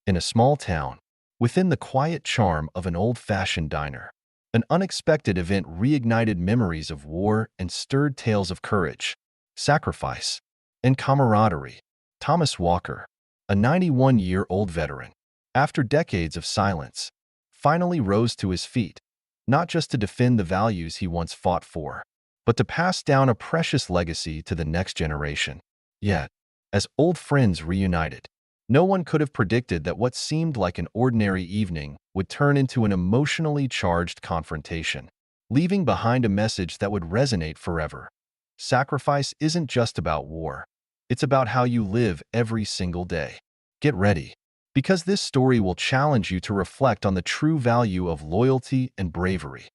in a small town, within the quiet charm of an old-fashioned diner. An unexpected event reignited memories of war and stirred tales of courage, sacrifice, and camaraderie. Thomas Walker, a 91-year-old veteran, after decades of silence, finally rose to his feet, not just to defend the values he once fought for, but to pass down a precious legacy to the next generation. Yet, as old friends reunited, no one could have predicted that what seemed like an ordinary evening would turn into an emotionally charged confrontation, leaving behind a message that would resonate forever. Sacrifice isn't just about war. It's about how you live every single day. Get ready, because this story will challenge you to reflect on the true value of loyalty and bravery.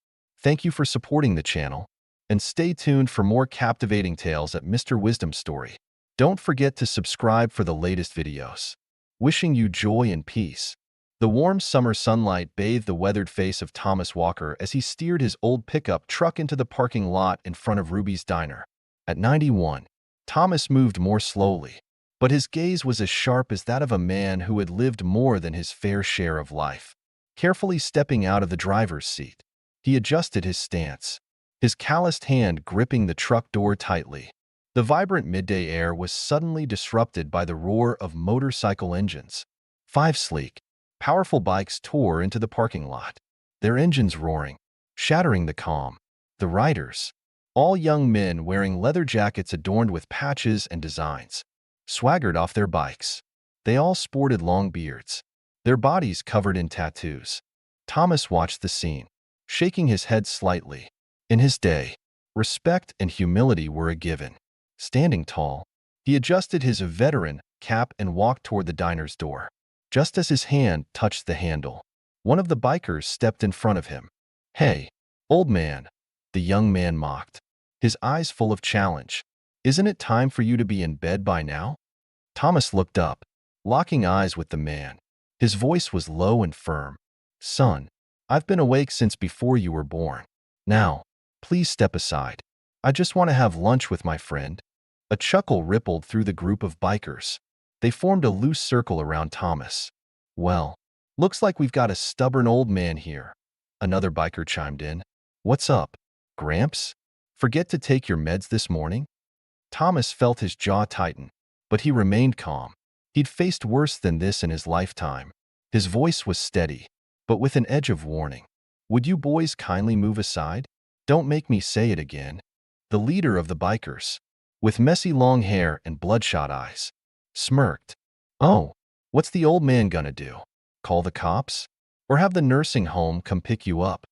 Thank you for supporting the channel, and stay tuned for more captivating tales at Mr. Wisdom Story. Don't forget to subscribe for the latest videos. Wishing you joy and peace. The warm summer sunlight bathed the weathered face of Thomas Walker as he steered his old pickup truck into the parking lot in front of Ruby's Diner. At 91, Thomas moved more slowly, but his gaze was as sharp as that of a man who had lived more than his fair share of life. Carefully stepping out of the driver's seat, he adjusted his stance, his calloused hand gripping the truck door tightly. The vibrant midday air was suddenly disrupted by the roar of motorcycle engines. 5 sleek, powerful bikes tore into the parking lot, their engines roaring, shattering the calm. The riders, all young men wearing leather jackets adorned with patches and designs, swaggered off their bikes. They all sported long beards, their bodies covered in tattoos. Thomas watched the scene, shaking his head slightly. In his day, respect and humility were a given. Standing tall, he adjusted his veteran cap and walked toward the diner's door. Just as his hand touched the handle, one of the bikers stepped in front of him. "Hey, old man," the young man mocked, his eyes full of challenge. "Isn't it time for you to be in bed by now?" Thomas looked up, locking eyes with the man. His voice was low and firm. "Son, I've been awake since before you were born. Now, please step aside. I just want to have lunch with my friend." A chuckle rippled through the group of bikers. They formed a loose circle around Thomas. "Well, looks like we've got a stubborn old man here," another biker chimed in. "What's up, Gramps? Forget to take your meds this morning?" Thomas felt his jaw tighten, but he remained calm. He'd faced worse than this in his lifetime. His voice was steady, but with an edge of warning. "Would you boys kindly move aside? Don't make me say it again." The leader of the bikers, with messy long hair and bloodshot eyes, smirked. "Oh, what's the old man gonna do? Call the cops? Or have the nursing home come pick you up?"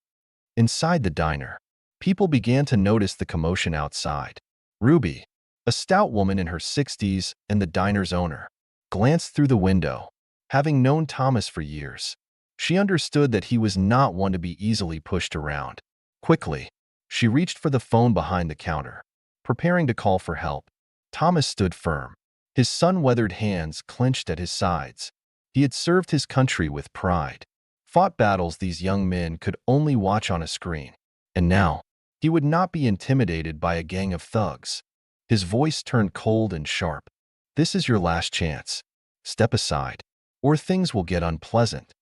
Inside the diner, people began to notice the commotion outside. Ruby, a stout woman in her 60s and the diner's owner, glanced through the window. Having known Thomas for years, she understood that he was not one to be easily pushed around. Quickly, she reached for the phone behind the counter, preparing to call for help. Thomas stood firm, his sun-weathered hands clenched at his sides. He had served his country with pride, fought battles these young men could only watch on a screen. And now, he would not be intimidated by a gang of thugs. His voice turned cold and sharp. "This is your last chance. Step aside, or things will get unpleasant."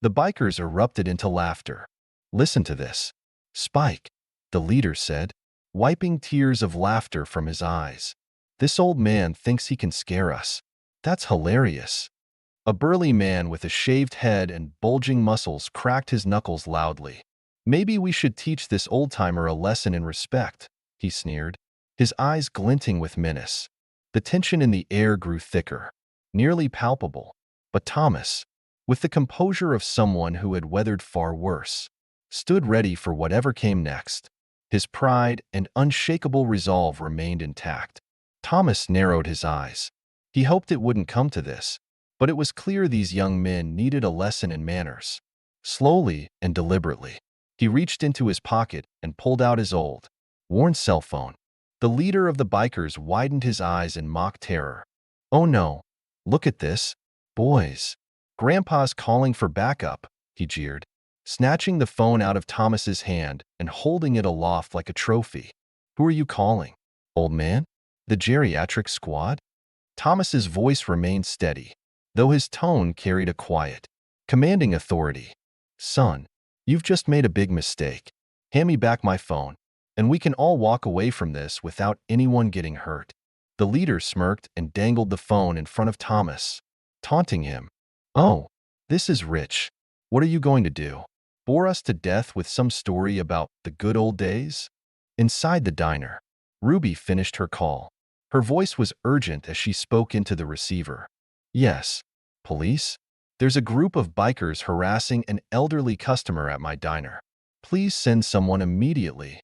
The bikers erupted into laughter. "Listen to this, Spike," the leader said, wiping tears of laughter from his eyes. "This old man thinks he can scare us. That's hilarious." A burly man with a shaved head and bulging muscles cracked his knuckles loudly. "Maybe we should teach this old-timer a lesson in respect," he sneered, his eyes glinting with menace. The tension in the air grew thicker, nearly palpable. But Thomas, with the composure of someone who had weathered far worse, stood ready for whatever came next. His pride and unshakable resolve remained intact. Thomas narrowed his eyes. He hoped it wouldn't come to this, but it was clear these young men needed a lesson in manners. Slowly and deliberately, he reached into his pocket and pulled out his old, worn cell phone. The leader of the bikers widened his eyes in mock terror. "Oh no, look at this, boys. Grandpa's calling for backup," he jeered, snatching the phone out of Thomas's hand and holding it aloft like a trophy. "Who are you calling, old man? The geriatric squad?" Thomas's voice remained steady, though his tone carried a quiet, commanding authority. "Son, you've just made a big mistake. Hand me back my phone, and we can all walk away from this without anyone getting hurt." The leader smirked and dangled the phone in front of Thomas, taunting him. "Oh, this is rich. What are you going to do? Bore us to death with some story about the good old days?" Inside the diner, Ruby finished her call. Her voice was urgent as she spoke into the receiver. "Yes, police? There's a group of bikers harassing an elderly customer at my diner. Please send someone immediately."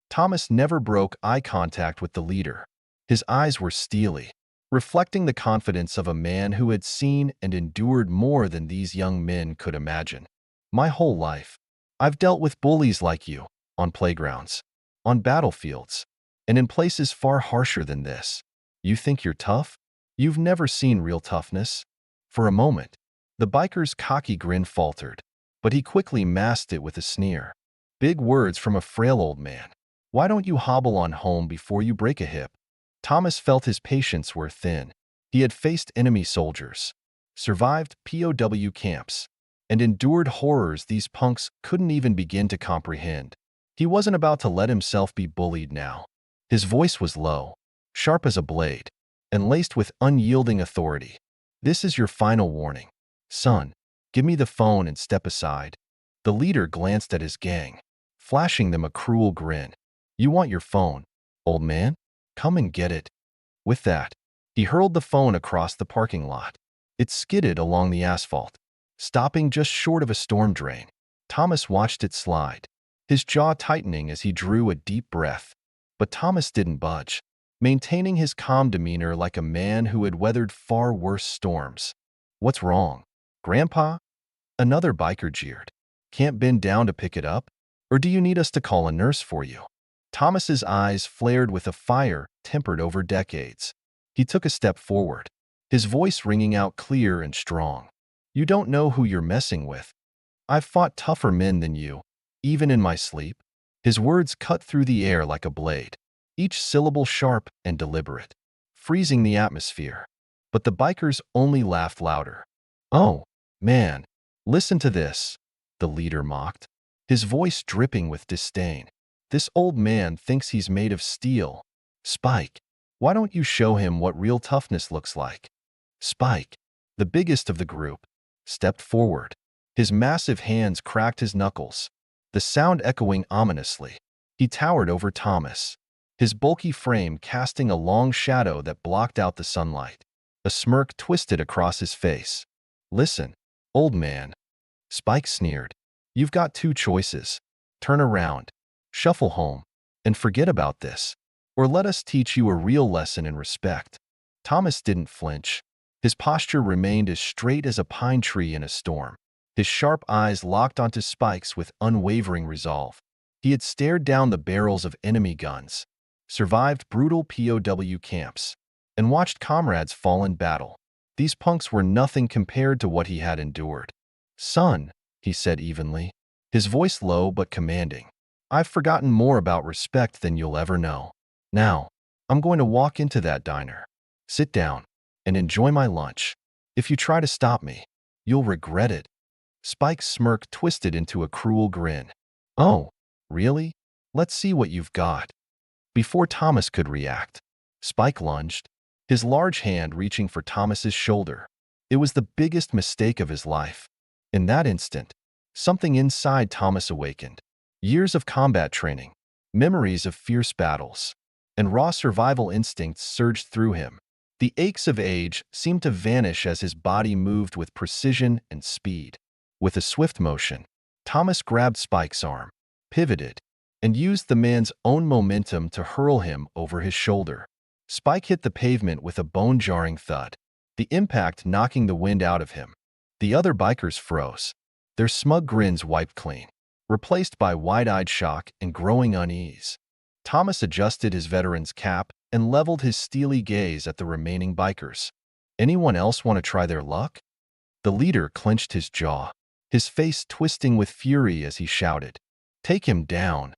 Thomas never broke eye contact with the leader. His eyes were steely, reflecting the confidence of a man who had seen and endured more than these young men could imagine. "My whole life, I've dealt with bullies like you, on playgrounds, on battlefields, and in places far harsher than this. You think you're tough? You've never seen real toughness." For a moment, the biker's cocky grin faltered, but he quickly masked it with a sneer. "Big words from a frail old man. Why don't you hobble on home before you break a hip?" Thomas felt his patience were thin. He had faced enemy soldiers, survived POW camps, and endured horrors these punks couldn't even begin to comprehend. He wasn't about to let himself be bullied now. His voice was low, sharp as a blade, and laced with unyielding authority. "This is your final warning. Son, give me the phone and step aside." The leader glanced at his gang, flashing them a cruel grin. "You want your phone, old man? Come and get it." With that, he hurled the phone across the parking lot. It skidded along the asphalt, stopping just short of a storm drain. Thomas watched it slide, his jaw tightening as he drew a deep breath. But Thomas didn't budge, maintaining his calm demeanor like a man who had weathered far worse storms. "What's wrong, Grandpa?" Another biker jeered. "Can't bend down to pick it up? Or do you need us to call a nurse for you?" Thomas's eyes flared with a fire tempered over decades. He took a step forward, his voice ringing out clear and strong. "You don't know who you're messing with. I've fought tougher men than you, even in my sleep." His words cut through the air like a blade, each syllable sharp and deliberate, freezing the atmosphere. But the bikers only laughed louder. "Oh, man, listen to this," the leader mocked, his voice dripping with disdain. "This old man thinks he's made of steel. Spike, why don't you show him what real toughness looks like?" Spike, the biggest of the group, stepped forward. His massive hands cracked his knuckles, the sound echoing ominously. He towered over Thomas, his bulky frame casting a long shadow that blocked out the sunlight. A smirk twisted across his face. "Listen, old man," Spike sneered. "You've got two choices. Turn around, shuffle home, and forget about this, or let us teach you a real lesson in respect." Thomas didn't flinch. His posture remained as straight as a pine tree in a storm. His sharp eyes locked onto Spike's with unwavering resolve. He had stared down the barrels of enemy guns, survived brutal POW camps, and watched comrades fall in battle. These punks were nothing compared to what he had endured. "Son," he said evenly, his voice low but commanding, "I've forgotten more about respect than you'll ever know. Now, I'm going to walk into that diner, sit down, and enjoy my lunch. If you try to stop me, you'll regret it." Spike's smirk twisted into a cruel grin. "Oh, really? Let's see what you've got." Before Thomas could react, Spike lunged, his large hand reaching for Thomas's shoulder. It was the biggest mistake of his life. In that instant, something inside Thomas awakened. Years of combat training, memories of fierce battles, and raw survival instincts surged through him. The aches of age seemed to vanish as his body moved with precision and speed. With a swift motion, Thomas grabbed Spike's arm, pivoted, and used the man's own momentum to hurl him over his shoulder. Spike hit the pavement with a bone-jarring thud, the impact knocking the wind out of him. The other bikers froze, their smug grins wiped clean, replaced by wide-eyed shock and growing unease. Thomas adjusted his veteran's cap and leveled his steely gaze at the remaining bikers. "Anyone else want to try their luck?" The leader clenched his jaw, his face twisting with fury as he shouted, "Take him down."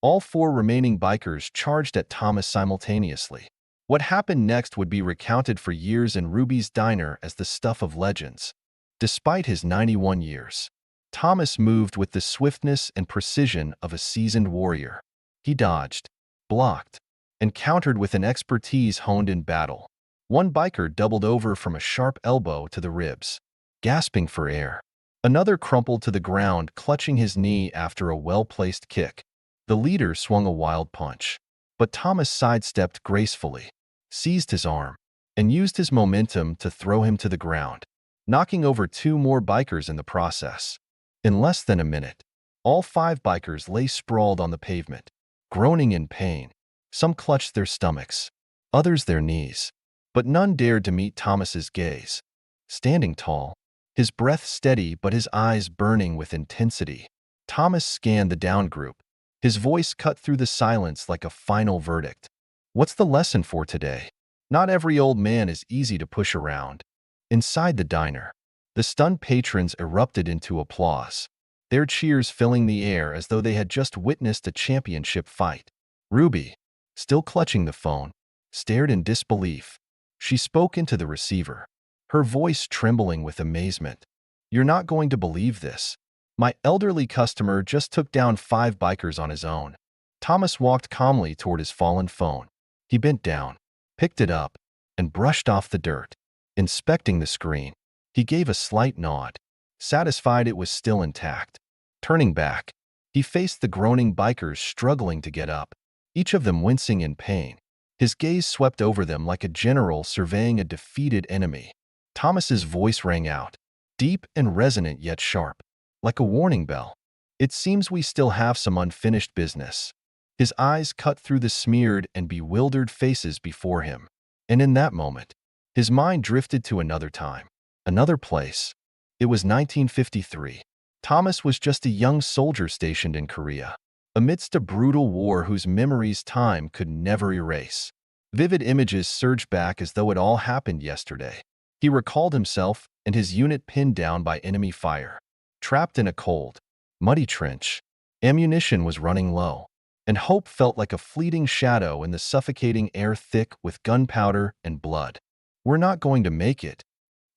All four remaining bikers charged at Thomas simultaneously. What happened next would be recounted for years in Ruby's diner as the stuff of legends. Despite his 91 years, Thomas moved with the swiftness and precision of a seasoned warrior. He dodged, blocked, and countered with an expertise honed in battle. One biker doubled over from a sharp elbow to the ribs, gasping for air. Another crumpled to the ground, clutching his knee after a well-placed kick. The leader swung a wild punch, but Thomas sidestepped gracefully, seized his arm, and used his momentum to throw him to the ground, knocking over two more bikers in the process. In less than a minute, all 5 bikers lay sprawled on the pavement, groaning in pain. Some clutched their stomachs, others their knees, but none dared to meet Thomas's gaze. Standing tall, his breath steady but his eyes burning with intensity, Thomas scanned the down group. His voice cut through the silence like a final verdict. What's the lesson for today? Not every old man is easy to push around. Inside the diner, the stunned patrons erupted into applause, their cheers filling the air as though they had just witnessed a championship fight. Ruby, still clutching the phone, stared in disbelief. She spoke into the receiver, her voice trembling with amazement. "You're not going to believe this. My elderly customer just took down 5 bikers on his own." Thomas walked calmly toward his fallen phone. He bent down, picked it up, and brushed off the dirt. Inspecting the screen, he gave a slight nod, satisfied it was still intact. Turning back, he faced the groaning bikers struggling to get up, each of them wincing in pain. His gaze swept over them like a general surveying a defeated enemy. Thomas's voice rang out, deep and resonant yet sharp, like a warning bell. "It seems we still have some unfinished business." His eyes cut through the smeared and bewildered faces before him, and in that moment, his mind drifted to another time, another place. It was 1953. Thomas was just a young soldier stationed in Korea, amidst a brutal war whose memories time could never erase. Vivid images surged back as though it all happened yesterday. He recalled himself and his unit pinned down by enemy fire, trapped in a cold, muddy trench. Ammunition was running low, and hope felt like a fleeting shadow in the suffocating air thick with gunpowder and blood. "We're not going to make it."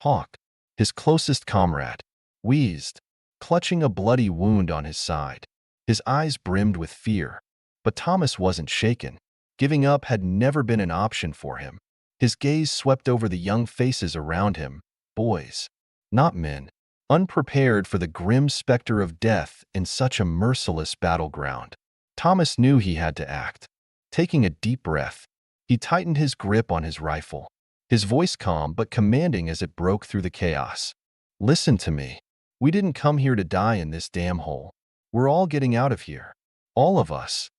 Hawk, his closest comrade, wheezed, clutching a bloody wound on his side. His eyes brimmed with fear, but Thomas wasn't shaken. Giving up had never been an option for him. His gaze swept over the young faces around him, boys, not men, unprepared for the grim specter of death in such a merciless battleground. Thomas knew he had to act. Taking a deep breath, he tightened his grip on his rifle, his voice calm but commanding as it broke through the chaos. "Listen to me. We didn't come here to die in this damn hole. We're all getting out of here. All of us."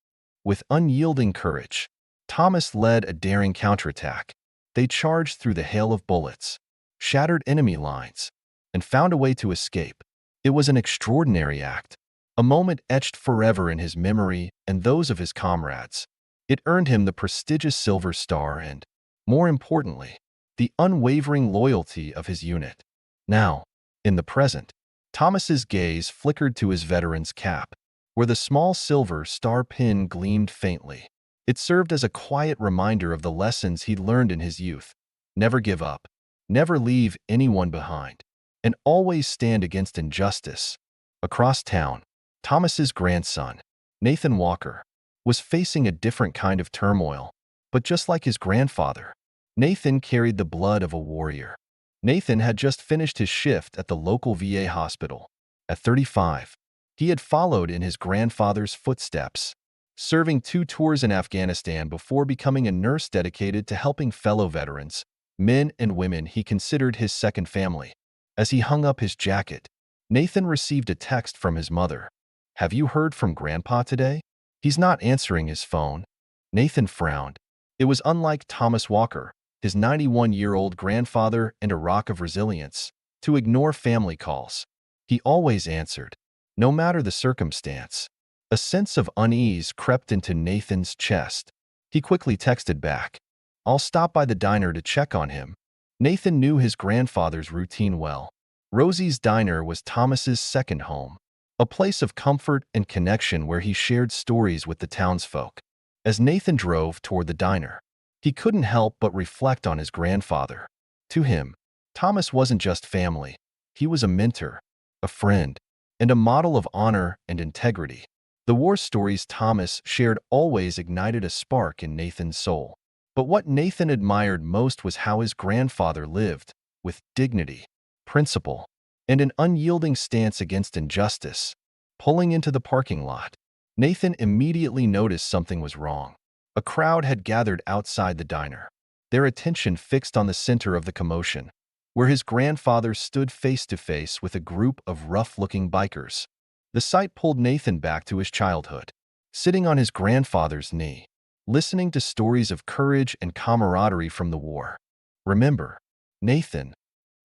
With unyielding courage, Thomas led a daring counterattack. They charged through the hail of bullets, shattered enemy lines, and found a way to escape. It was an extraordinary act, a moment etched forever in his memory and those of his comrades. It earned him the prestigious Silver Star and, more importantly, the unwavering loyalty of his unit. Now, in the present, Thomas's gaze flickered to his veteran's cap, where the small silver star pin gleamed faintly. It served as a quiet reminder of the lessons he'd learned in his youth. Never give up, never leave anyone behind, and always stand against injustice. Across town, Thomas's grandson, Nathan Walker, was facing a different kind of turmoil, but just like his grandfather, Nathan carried the blood of a warrior. Nathan had just finished his shift at the local VA hospital. At 35, he had followed in his grandfather's footsteps, serving 2 tours in Afghanistan before becoming a nurse dedicated to helping fellow veterans, men and women he considered his second family. As he hung up his jacket, Nathan received a text from his mother. "Have you heard from Grandpa today? He's not answering his phone." Nathan frowned. It was unlike Thomas Walker, his 91-year-old grandfather and a rock of resilience, to ignore family calls. He always answered, no matter the circumstance. A sense of unease crept into Nathan's chest. He quickly texted back, "I'll stop by the diner to check on him." Nathan knew his grandfather's routine well. Rosie's Diner was Thomas's second home, a place of comfort and connection where he shared stories with the townsfolk. As Nathan drove toward the diner, He couldn't help but reflect on his grandfather. To him, Thomas wasn't just family. He was a mentor, a friend, and a model of honor and integrity. The war stories Thomas shared always ignited a spark in Nathan's soul. But what Nathan admired most was how his grandfather lived, with dignity, principle, and an unyielding stance against injustice. Pulling into the parking lot, Nathan immediately noticed something was wrong. A crowd had gathered outside the diner, their attention fixed on the center of the commotion, where his grandfather stood face to face with a group of rough-looking bikers. The sight pulled Nathan back to his childhood, sitting on his grandfather's knee, listening to stories of courage and camaraderie from the war. "Remember, Nathan,"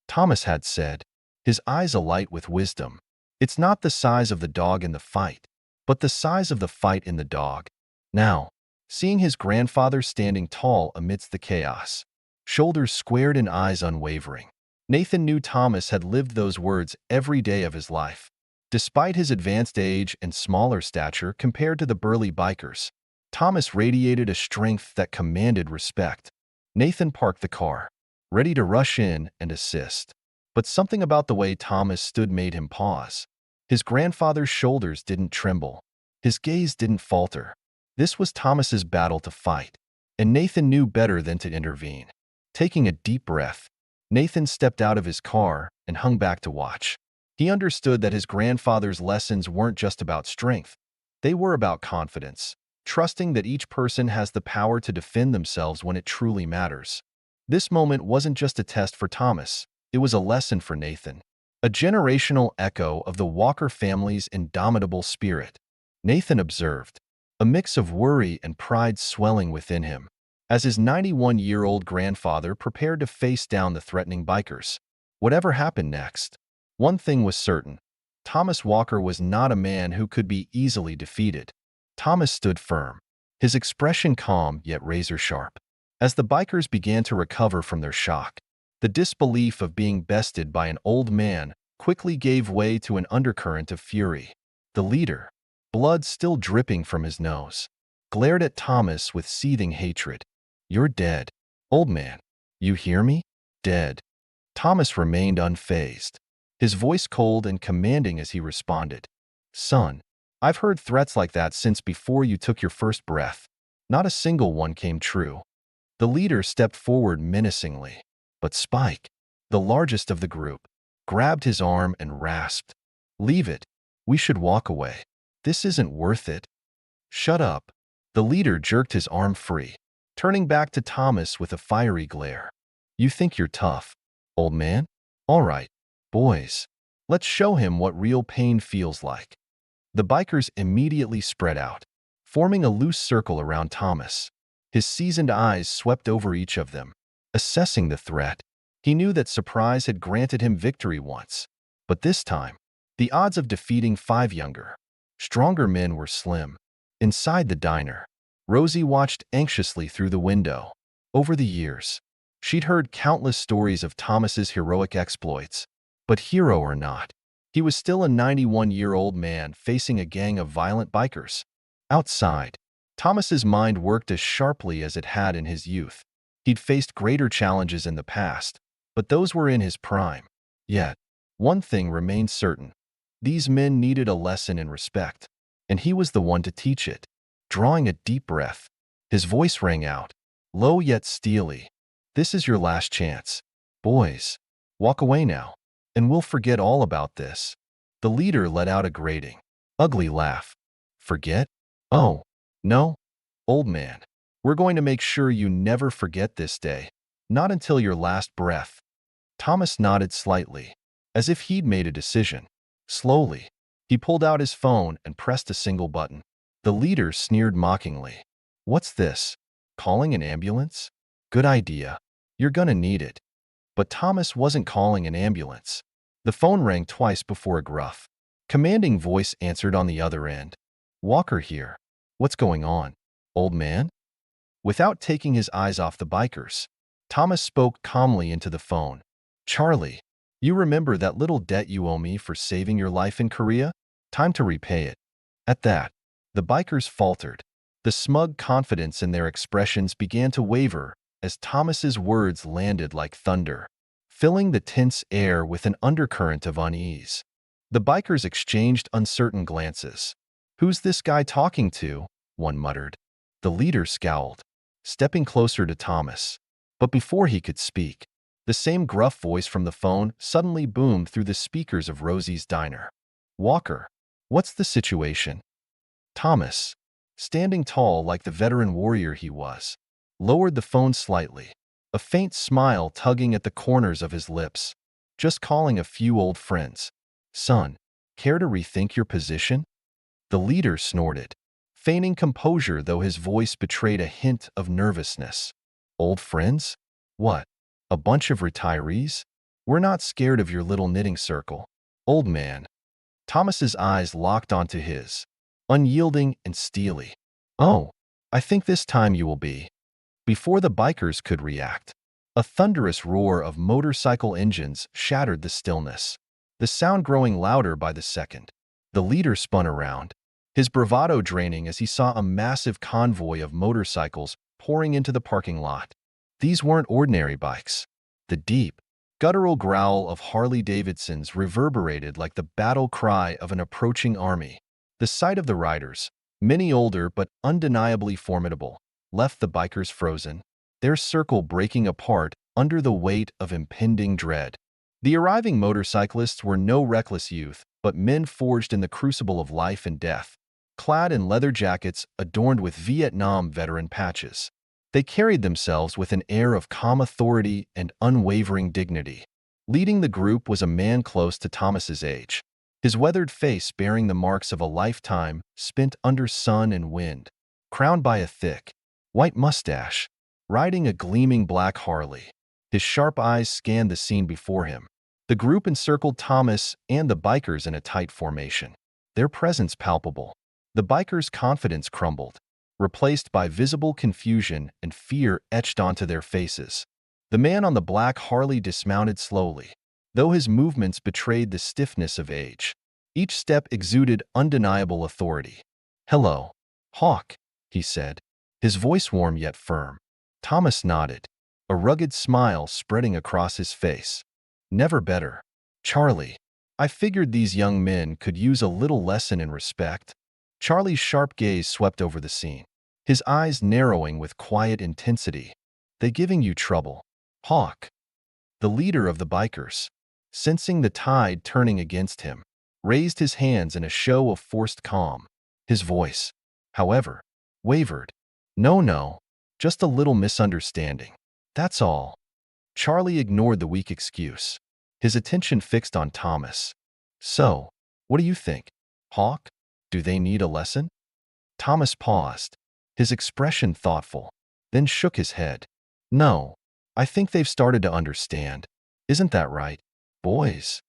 Thomas had said, his eyes alight with wisdom. "It's not the size of the dog in the fight, but the size of the fight in the dog." Now, seeing his grandfather standing tall amidst the chaos, shoulders squared and eyes unwavering, Nathan knew Thomas had lived those words every day of his life. Despite his advanced age and smaller stature compared to the burly bikers, Thomas radiated a strength that commanded respect. Nathan parked the car, ready to rush in and assist. But something about the way Thomas stood made him pause. His grandfather's shoulders didn't tremble. His gaze didn't falter. This was Thomas's battle to fight, and Nathan knew better than to intervene. Taking a deep breath, Nathan stepped out of his car and hung back to watch. He understood that his grandfather's lessons weren't just about strength. They were about confidence, trusting that each person has the power to defend themselves when it truly matters. This moment wasn't just a test for Thomas, it was a lesson for Nathan, a generational echo of the Walker family's indomitable spirit. Nathan observed, a mix of worry and pride swelling within him, as his 91-year-old grandfather prepared to face down the threatening bikers. Whatever happened next, one thing was certain: Thomas Walker was not a man who could be easily defeated. Thomas stood firm, his expression calm yet razor-sharp. As the bikers began to recover from their shock, the disbelief of being bested by an old man quickly gave way to an undercurrent of fury. The leader, blood still dripping from his nose, glared at Thomas with seething hatred. "You're dead, old man. You hear me? Dead." Thomas remained unfazed, his voice cold and commanding as he responded, "Son, I've heard threats like that since before you took your first breath. Not a single one came true." The leader stepped forward menacingly, but Spike, the largest of the group, grabbed his arm and rasped, "Leave it. We should walk away. This isn't worth it." "Shut up." The leader jerked his arm free, turning back to Thomas with a fiery glare. "You think you're tough, old man? All right, boys. Let's show him what real pain feels like." The bikers immediately spread out, forming a loose circle around Thomas. His seasoned eyes swept over each of them, assessing the threat. He knew that surprise had granted him victory once, but this time, the odds of defeating 5 younger, stronger men were slim. Inside the diner, Rosie watched anxiously through the window. Over the years, she'd heard countless stories of Thomas's heroic exploits, but hero or not, he was still a 91-year-old man facing a gang of violent bikers. Outside, Thomas's mind worked as sharply as it had in his youth. He'd faced greater challenges in the past, but those were in his prime. Yet, one thing remained certain: these men needed a lesson in respect, and he was the one to teach it. Drawing a deep breath, his voice rang out, low yet steely, "This is your last chance. Boys, walk away now, and we'll forget all about this." The leader let out a grating, ugly laugh. "Forget? Oh, no, old man. We're going to make sure you never forget this day. Not until your last breath." Thomas nodded slightly, as if he'd made a decision. Slowly, he pulled out his phone and pressed a single button. The leader sneered mockingly. "What's this? Calling an ambulance? Good idea. You're gonna need it." But Thomas wasn't calling an ambulance. The phone rang twice before a gruff, commanding voice answered on the other end. "Walker here. What's going on, old man?" Without taking his eyes off the bikers, Thomas spoke calmly into the phone. "Charlie, you remember that little debt you owe me for saving your life in Korea? Time to repay it." At that, the bikers faltered. The smug confidence in their expressions began to waver as Thomas's words landed like thunder, filling the tense air with an undercurrent of unease. The bikers exchanged uncertain glances. "Who's this guy talking to?" one muttered. The leader scowled, stepping closer to Thomas. But before he could speak, the same gruff voice from the phone suddenly boomed through the speakers of Rosie's diner. "Walker, what's the situation?" Thomas, standing tall like the veteran warrior he was, lowered the phone slightly, a faint smile tugging at the corners of his lips. "Just calling a few old friends. Son, care to rethink your position?" The leader snorted, feigning composure though his voice betrayed a hint of nervousness. "Old friends? What? A bunch of retirees? We're not scared of your little knitting circle, old man." Thomas's eyes locked onto his, unyielding and steely. "Oh, I think this time you will be." Before the bikers could react, a thunderous roar of motorcycle engines shattered the stillness, the sound growing louder by the second. The leader spun around, his bravado draining as he saw a massive convoy of motorcycles pouring into the parking lot. These weren't ordinary bikes. The deep, guttural growl of Harley-Davidsons reverberated like the battle cry of an approaching army. The sight of the riders, many older but undeniably formidable, left the bikers frozen, their circle breaking apart under the weight of impending dread. The arriving motorcyclists were no reckless youth, but men forged in the crucible of life and death, clad in leather jackets adorned with Vietnam veteran patches. They carried themselves with an air of calm authority and unwavering dignity. Leading the group was a man close to Thomas's age, his weathered face bearing the marks of a lifetime spent under sun and wind, crowned by a thick, white mustache, riding a gleaming black Harley. His sharp eyes scanned the scene before him. The group encircled Thomas and the bikers in a tight formation, their presence palpable. The bikers' confidence crumbled, replaced by visible confusion and fear etched onto their faces. The man on the black Harley dismounted slowly, though his movements betrayed the stiffness of age. Each step exuded undeniable authority. "Hello, Hawk," he said, his voice warm yet firm. Thomas nodded, a rugged smile spreading across his face. "Never better. Charlie, I figured these young men could use a little lesson in respect." Charlie's sharp gaze swept over the scene, his eyes narrowing with quiet intensity. "They giving you trouble, Hawk?" The leader of the bikers, sensing the tide turning against him, raised his hands in a show of forced calm. His voice, however, wavered. No, just a little misunderstanding. That's all." Charlie ignored the weak excuse, his attention fixed on Thomas. "So, what do you think, Hawk? Do they need a lesson?" Thomas paused, his expression thoughtful, then shook his head. "No, I think they've started to understand. Isn't that right, boys?"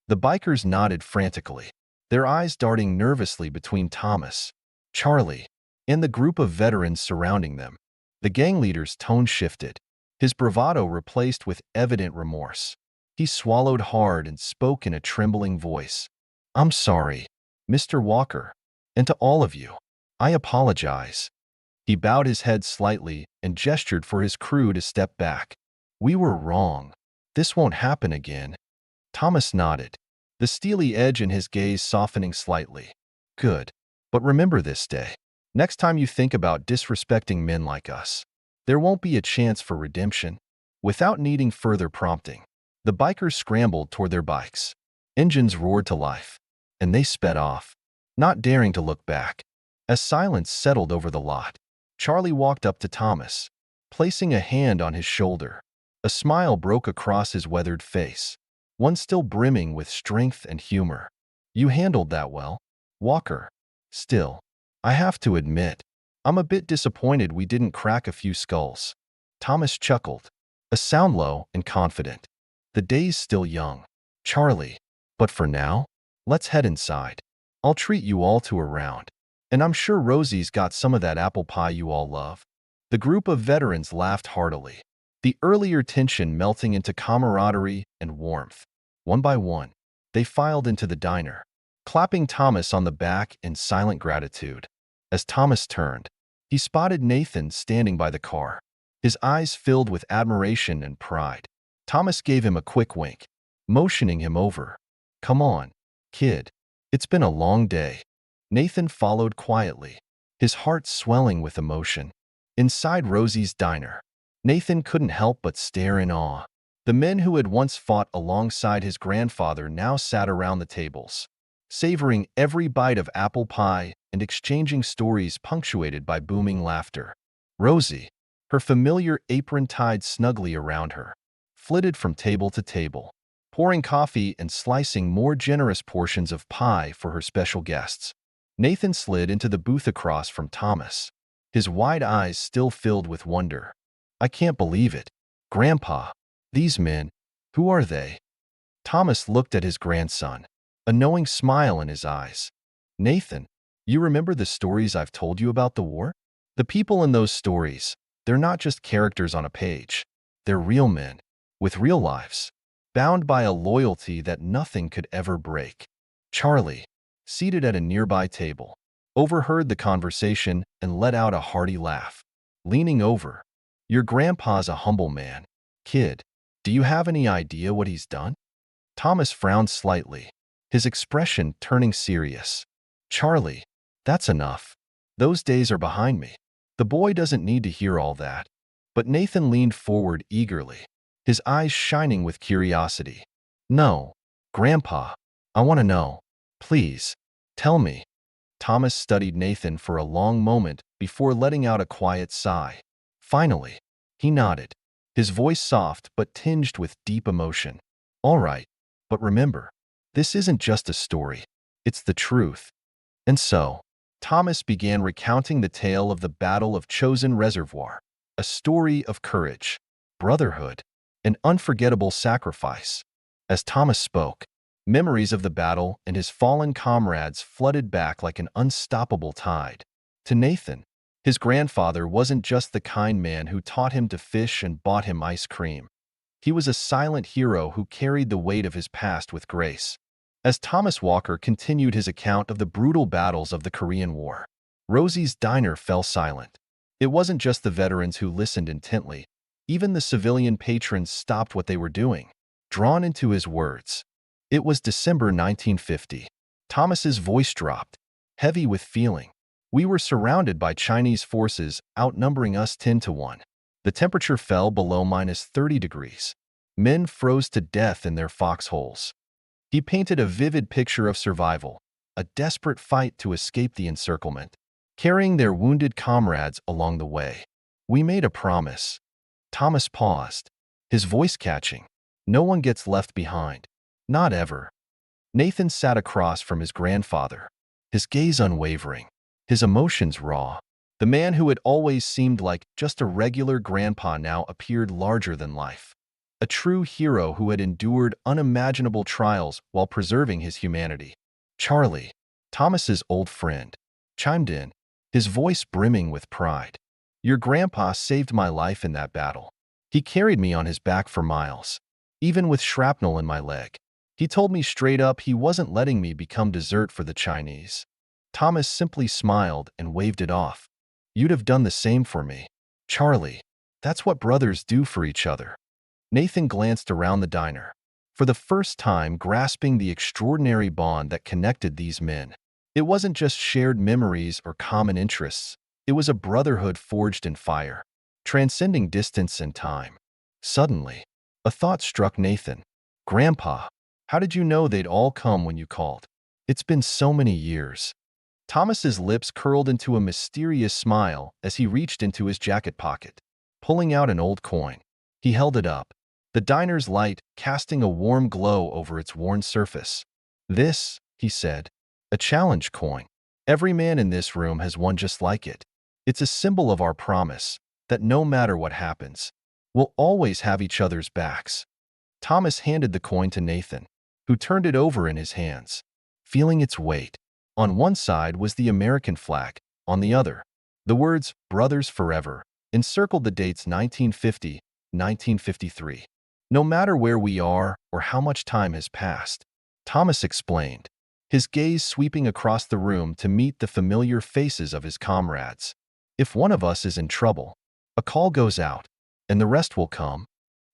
The bikers nodded frantically, their eyes darting nervously between Thomas, Charlie, and the group of veterans surrounding them. The gang leader's tone shifted, his bravado replaced with evident remorse. He swallowed hard and spoke in a trembling voice. "I'm sorry, Mr. Walker, and to all of you, I apologize." He bowed his head slightly and gestured for his crew to step back. "We were wrong. This won't happen again." Thomas nodded, the steely edge in his gaze softening slightly. "Good. But remember this day. Next time you think about disrespecting men like us, there won't be a chance for redemption." Without needing further prompting, the bikers scrambled toward their bikes. Engines roared to life, and they sped off, not daring to look back. As silence settled over the lot, Charlie walked up to Thomas, placing a hand on his shoulder. A smile broke across his weathered face, one still brimming with strength and humor. "You handled that well, Walker. Still, I have to admit, I'm a bit disappointed we didn't crack a few skulls." Thomas chuckled, a sound low and confident. "The day's still young, Charlie. But for now, let's head inside. I'll treat you all to a round. And I'm sure Rosie's got some of that apple pie you all love." The group of veterans laughed heartily, the earlier tension melting into camaraderie and warmth. One by one, they filed into the diner, clapping Thomas on the back in silent gratitude. As Thomas turned, he spotted Nathan standing by the car, his eyes filled with admiration and pride. Thomas gave him a quick wink, motioning him over. "Come on, kid. It's been a long day." Nathan followed quietly, his heart swelling with emotion. Inside Rosie's diner, Nathan couldn't help but stare in awe. The men who had once fought alongside his grandfather now sat around the tables, savoring every bite of apple pie and exchanging stories punctuated by booming laughter. Rosie, her familiar apron tied snugly around her, flitted from table to table, pouring coffee and slicing more generous portions of pie for her special guests. Nathan slid into the booth across from Thomas, his wide eyes still filled with wonder. "I can't believe it. Grandpa, these men, who are they?" Thomas looked at his grandson, a knowing smile in his eyes. "Nathan, you remember the stories I've told you about the war? The people in those stories, they're not just characters on a page. They're real men, with real lives, bound by a loyalty that nothing could ever break." Charlie, seated at a nearby table, overheard the conversation and let out a hearty laugh. Leaning over, "Your grandpa's a humble man. Kid, do you have any idea what he's done?" Thomas frowned slightly, his expression turning serious. "Charlie, that's enough. Those days are behind me. The boy doesn't need to hear all that." But Nathan leaned forward eagerly, his eyes shining with curiosity. "No, Grandpa, I want to know. Please, tell me." Thomas studied Nathan for a long moment before letting out a quiet sigh. Finally, he nodded, his voice soft but tinged with deep emotion. "All right, but remember, this isn't just a story. It's the truth." And so, Thomas began recounting the tale of the Battle of Chosin Reservoir, a story of courage, brotherhood, and unforgettable sacrifice. As Thomas spoke, memories of the battle and his fallen comrades flooded back like an unstoppable tide. To Nathan, his grandfather wasn't just the kind man who taught him to fish and bought him ice cream. He was a silent hero who carried the weight of his past with grace. As Thomas Walker continued his account of the brutal battles of the Korean War, Rosie's diner fell silent. It wasn't just the veterans who listened intently. Even the civilian patrons stopped what they were doing, drawn into his words. It was December 1950. Thomas's voice dropped, heavy with feeling. "We were surrounded by Chinese forces outnumbering us 10 to 1. The temperature fell below -30 degrees. Men froze to death in their foxholes." He painted a vivid picture of survival, a desperate fight to escape the encirclement, carrying their wounded comrades along the way. "We made a promise." Thomas paused, his voice catching. "No one gets left behind. Not ever." Nathan sat across from his grandfather, his gaze unwavering, his emotions raw. The man who had always seemed like just a regular grandpa now appeared larger than life. A true hero who had endured unimaginable trials while preserving his humanity. Charlie, Thomas's old friend, chimed in, his voice brimming with pride. "Your grandpa saved my life in that battle. He carried me on his back for miles, even with shrapnel in my leg. He told me straight up he wasn't letting me become dessert for the Chinese." Thomas simply smiled and waved it off. "You'd have done the same for me. Charlie, that's what brothers do for each other." Nathan glanced around the diner, for the first time grasping the extraordinary bond that connected these men. It wasn't just shared memories or common interests. It was a brotherhood forged in fire, transcending distance and time. Suddenly, a thought struck Nathan. "Grandpa, how did you know they'd all come when you called? It's been so many years." Thomas's lips curled into a mysterious smile as he reached into his jacket pocket, pulling out an old coin. He held it up, the diner's light casting a warm glow over its worn surface. "This," he said, "a challenge coin. Every man in this room has one just like it. It's a symbol of our promise that no matter what happens, we'll always have each other's backs." Thomas handed the coin to Nathan, who turned it over in his hands, feeling its weight. On one side was the American flag, on the other, the words "Brothers Forever" encircled the dates 1950, 1953. "No matter where we are or how much time has passed," Thomas explained, his gaze sweeping across the room to meet the familiar faces of his comrades. "If one of us is in trouble, a call goes out, and the rest will come.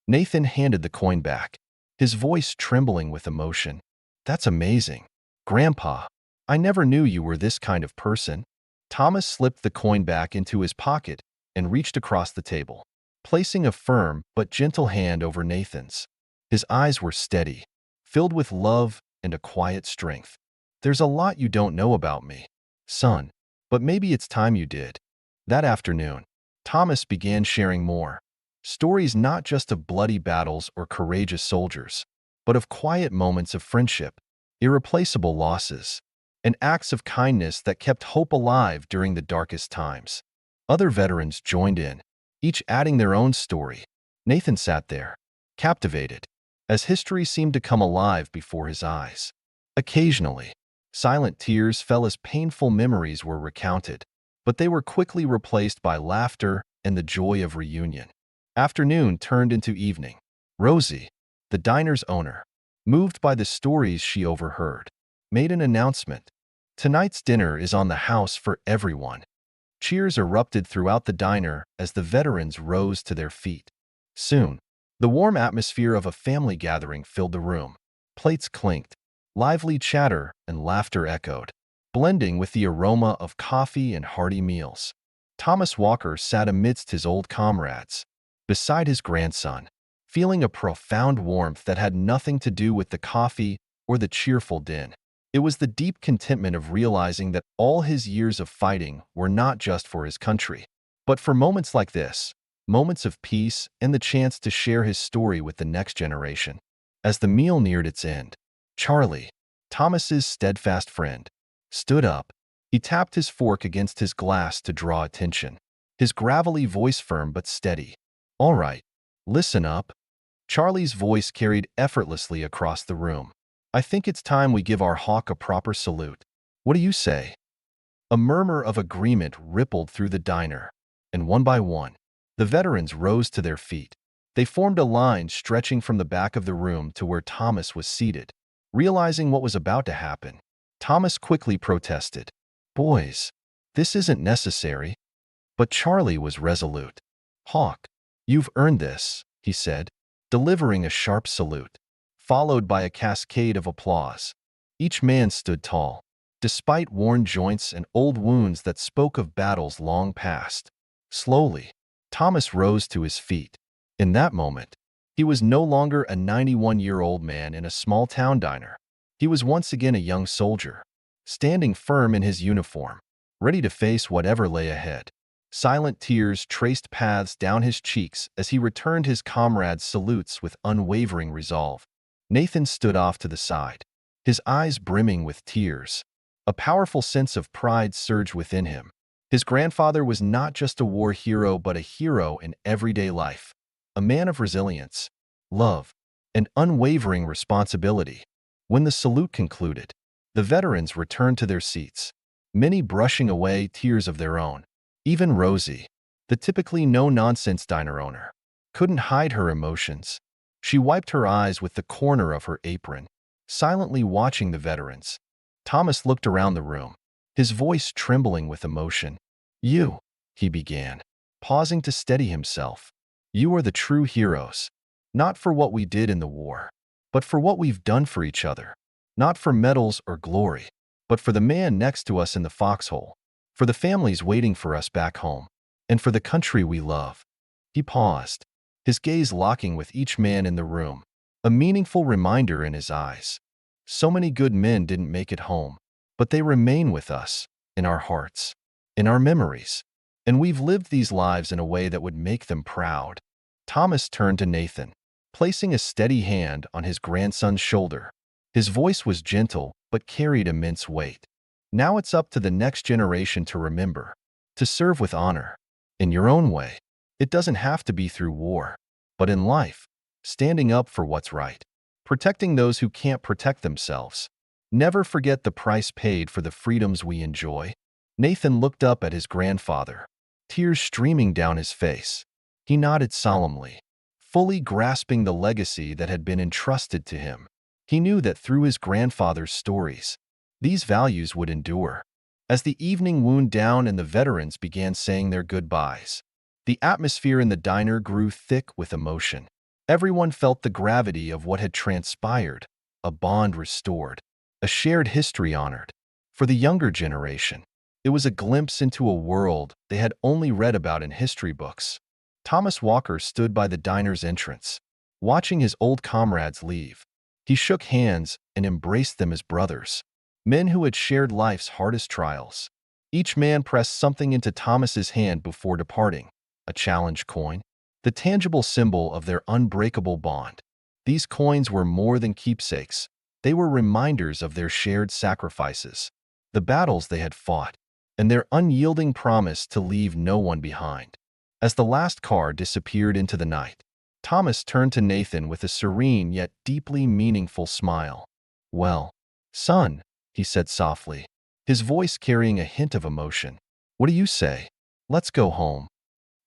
Nathan handed the coin back, his voice trembling with emotion. That's amazing. Grandpa, I never knew you were this kind of person. Thomas slipped the coin back into his pocket and reached across the table, placing a firm but gentle hand over Nathan's. His eyes were steady, filled with love and a quiet strength. There's a lot you don't know about me, son, but maybe it's time you did. That afternoon, Thomas began sharing more. Stories not just of bloody battles or courageous soldiers, but of quiet moments of friendship, irreplaceable losses, and acts of kindness that kept hope alive during the darkest times. Other veterans joined in, each adding their own story. Nathan sat there, captivated, as history seemed to come alive before his eyes. Occasionally, silent tears fell as painful memories were recounted, but they were quickly replaced by laughter and the joy of reunion. Afternoon turned into evening. Rosie, the diner's owner, moved by the stories she overheard, made an announcement. Tonight's dinner is on the house for everyone. Cheers erupted throughout the diner as the veterans rose to their feet. Soon, the warm atmosphere of a family gathering filled the room. Plates clinked, lively chatter and laughter echoed, blending with the aroma of coffee and hearty meals. Thomas Walker sat amidst his old comrades, beside his grandson, feeling a profound warmth that had nothing to do with the coffee or the cheerful din. It was the deep contentment of realizing that all his years of fighting were not just for his country, but for moments like this, moments of peace and the chance to share his story with the next generation. As the meal neared its end, Charlie, Thomas's steadfast friend, stood up. He tapped his fork against his glass to draw attention, his gravelly voice firm but steady. All right, listen up. Charlie's voice carried effortlessly across the room. I think it's time we give our hawk a proper salute. What do you say? A murmur of agreement rippled through the diner, and one by one, the veterans rose to their feet. They formed a line stretching from the back of the room to where Thomas was seated. Realizing what was about to happen, Thomas quickly protested. Boys, this isn't necessary. But Charlie was resolute. Hawk, you've earned this, he said, delivering a sharp salute, followed by a cascade of applause. Each man stood tall, despite worn joints and old wounds that spoke of battles long past. Slowly, Thomas rose to his feet. In that moment, he was no longer a 91-year-old man in a small-town diner. He was once again a young soldier, standing firm in his uniform, ready to face whatever lay ahead. Silent tears traced paths down his cheeks as he returned his comrades' salutes with unwavering resolve. Nathan stood off to the side, his eyes brimming with tears. A powerful sense of pride surged within him. His grandfather was not just a war hero but a hero in everyday life, a man of resilience, love, and unwavering responsibility. When the salute concluded, the veterans returned to their seats, many brushing away tears of their own. Even Rosie, the typically no-nonsense diner owner, couldn't hide her emotions. She wiped her eyes with the corner of her apron, silently watching the veterans. Thomas looked around the room, his voice trembling with emotion. You, he began, pausing to steady himself. You are the true heroes, not for what we did in the war, but for what we've done for each other. Not for medals or glory, but for the man next to us in the foxhole, for the families waiting for us back home, and for the country we love. He paused, his gaze locking with each man in the room, a meaningful reminder in his eyes. So many good men didn't make it home, but they remain with us, in our hearts, in our memories, and we've lived these lives in a way that would make them proud. Thomas turned to Nathan, placing a steady hand on his grandson's shoulder. His voice was gentle but carried immense weight. Now it's up to the next generation to remember, to serve with honor, in your own way. It doesn't have to be through war, but in life, standing up for what's right, protecting those who can't protect themselves. Never forget the price paid for the freedoms we enjoy. Nathan looked up at his grandfather, tears streaming down his face. He nodded solemnly, fully grasping the legacy that had been entrusted to him. He knew that through his grandfather's stories, these values would endure. As the evening wound down and the veterans began saying their goodbyes, The atmosphere in the diner grew thick with emotion. Everyone felt the gravity of what had transpired, a bond restored, a shared history honored. For the younger generation, it was a glimpse into a world they had only read about in history books. Thomas Walker stood by the diner's entrance, watching his old comrades leave. He shook hands and embraced them as brothers, men who had shared life's hardest trials. Each man pressed something into Thomas's hand before departing, a challenge coin, the tangible symbol of their unbreakable bond. These coins were more than keepsakes. They were reminders of their shared sacrifices, the battles they had fought, and their unyielding promise to leave no one behind. As the last car disappeared into the night, Thomas turned to Nathan with a serene yet deeply meaningful smile. "Well, son," he said softly, his voice carrying a hint of emotion. "What do you say? Let's go home."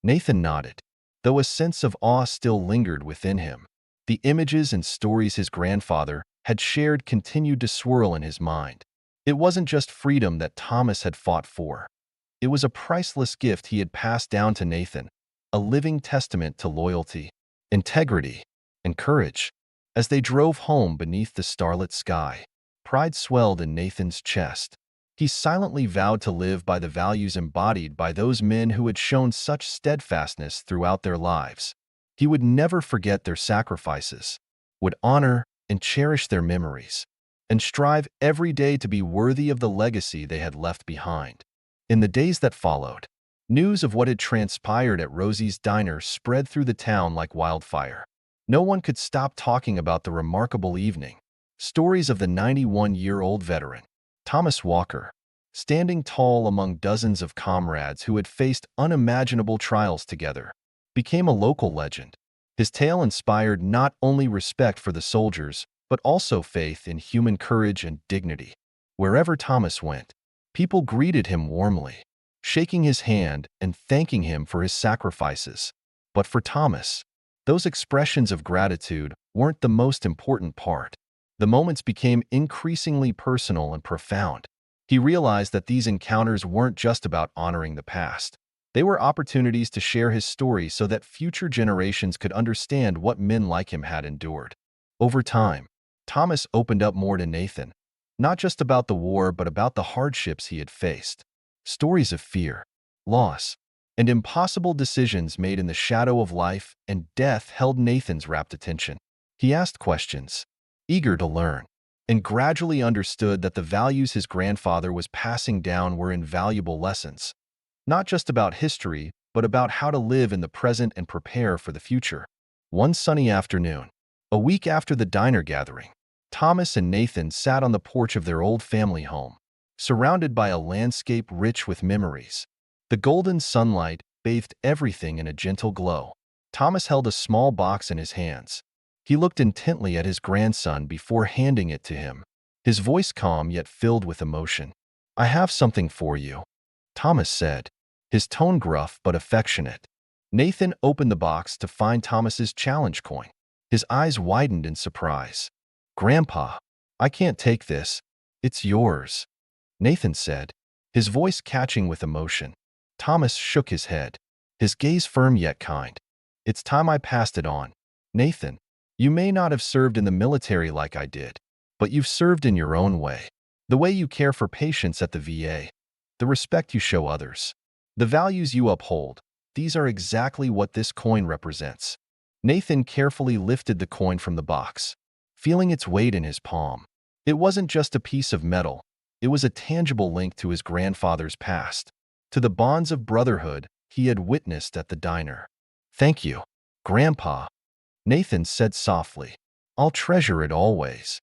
Nathan nodded, though a sense of awe still lingered within him. The images and stories his grandfather had shared continued to swirl in his mind. It wasn't just freedom that Thomas had fought for. It was a priceless gift he had passed down to Nathan, a living testament to loyalty, integrity, and courage. As they drove home beneath the starlit sky, pride swelled in Nathan's chest. He silently vowed to live by the values embodied by those men who had shown such steadfastness throughout their lives. He would never forget their sacrifices, would honor and cherish their memories, and strive every day to be worthy of the legacy they had left behind. In the days that followed, news of what had transpired at Rosie's diner spread through the town like wildfire. No one could stop talking about the remarkable evening. Stories of the 91-year-old veteran, Thomas Walker, standing tall among dozens of comrades who had faced unimaginable trials together, became a local legend. His tale inspired not only respect for the soldiers, but also faith in human courage and dignity. Wherever Thomas went, people greeted him warmly, shaking his hand and thanking him for his sacrifices. But for Thomas, those expressions of gratitude weren't the most important part. The moments became increasingly personal and profound. He realized that these encounters weren't just about honoring the past. They were opportunities to share his story so that future generations could understand what men like him had endured. Over time, Thomas opened up more to Nathan, not just about the war but about the hardships he had faced. Stories of fear, loss, and impossible decisions made in the shadow of life and death held Nathan's rapt attention. He asked questions, eager to learn, and gradually understood that the values his grandfather was passing down were invaluable lessons, not just about history, but about how to live in the present and prepare for the future. One sunny afternoon, a week after the diner gathering, Thomas and Nathan sat on the porch of their old family home, surrounded by a landscape rich with memories. The golden sunlight bathed everything in a gentle glow. Thomas held a small box in his hands. He looked intently at his grandson before handing it to him, his voice calm yet filled with emotion. "I have something for you," Thomas said, his tone gruff but affectionate. Nathan opened the box to find Thomas's challenge coin. His eyes widened in surprise. "Grandpa, I can't take this. It's yours," Nathan said, his voice catching with emotion. Thomas shook his head, his gaze firm yet kind. "It's time I passed it on. Nathan, you may not have served in the military like I did, but you've served in your own way. The way you care for patients at the VA, the respect you show others, the values you uphold, these are exactly what this coin represents." Nathan carefully lifted the coin from the box, feeling its weight in his palm. It wasn't just a piece of metal. It was a tangible link to his grandfather's past, to the bonds of brotherhood he had witnessed at the diner. "Thank you, Grandpa," Nathan said softly. "I'll treasure it always."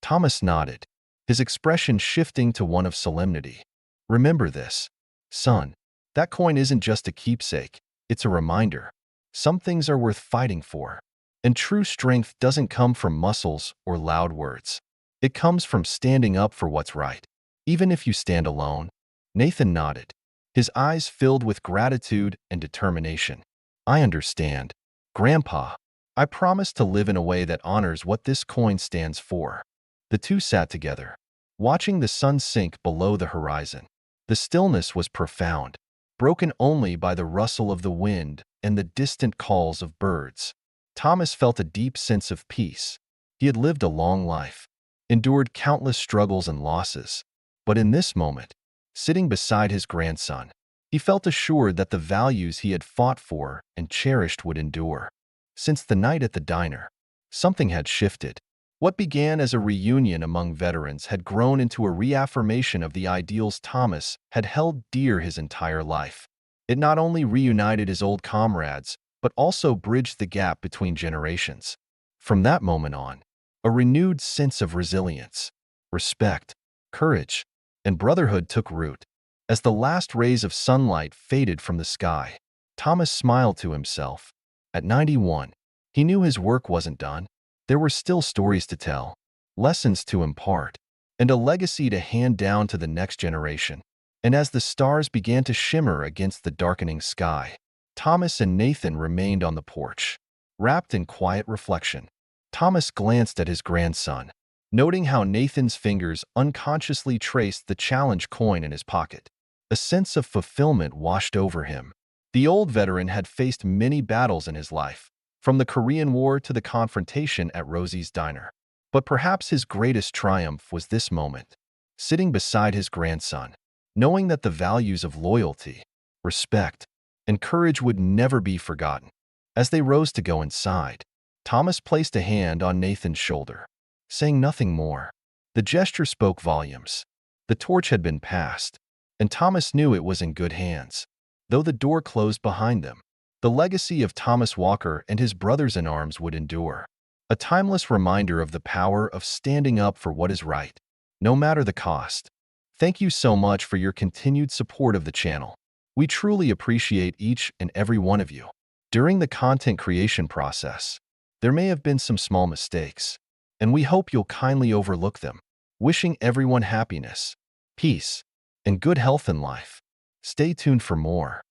Thomas nodded, his expression shifting to one of solemnity. "Remember this, son. That coin isn't just a keepsake, it's a reminder. Some things are worth fighting for. And true strength doesn't come from muscles or loud words. It comes from standing up for what's right, even if you stand alone." Nathan nodded, his eyes filled with gratitude and determination. "I understand, Grandpa. I promise to live in a way that honors what this coin stands for." The two sat together, watching the sun sink below the horizon. The stillness was profound, broken only by the rustle of the wind and the distant calls of birds. Thomas felt a deep sense of peace. He had lived a long life, endured countless struggles and losses, but in this moment, sitting beside his grandson, he felt assured that the values he had fought for and cherished would endure. Since the night at the diner, something had shifted. What began as a reunion among veterans had grown into a reaffirmation of the ideals Thomas had held dear his entire life. It not only reunited his old comrades, but also bridged the gap between generations. From that moment on, a renewed sense of resilience, respect, courage, and brotherhood took root. As the last rays of sunlight faded from the sky, Thomas smiled to himself. At 91, he knew his work wasn't done. There were still stories to tell, lessons to impart, and a legacy to hand down to the next generation. And as the stars began to shimmer against the darkening sky, Thomas and Nathan remained on the porch, wrapped in quiet reflection. Thomas glanced at his grandson, noting how Nathan's fingers unconsciously traced the challenge coin in his pocket. A sense of fulfillment washed over him. The old veteran had faced many battles in his life, from the Korean War to the confrontation at Rosie's diner. But perhaps his greatest triumph was this moment, sitting beside his grandson, knowing that the values of loyalty, respect, and courage would never be forgotten. As they rose to go inside, Thomas placed a hand on Nathan's shoulder, saying nothing more. The gesture spoke volumes. The torch had been passed, and Thomas knew it was in good hands. Though the door closed behind them, the legacy of Thomas Walker and his brothers in arms would endure. A timeless reminder of the power of standing up for what is right, no matter the cost. Thank you so much for your continued support of the channel. We truly appreciate each and every one of you. During the content creation process, there may have been some small mistakes, and we hope you'll kindly overlook them. Wishing everyone happiness, peace, and good health in life. Stay tuned for more.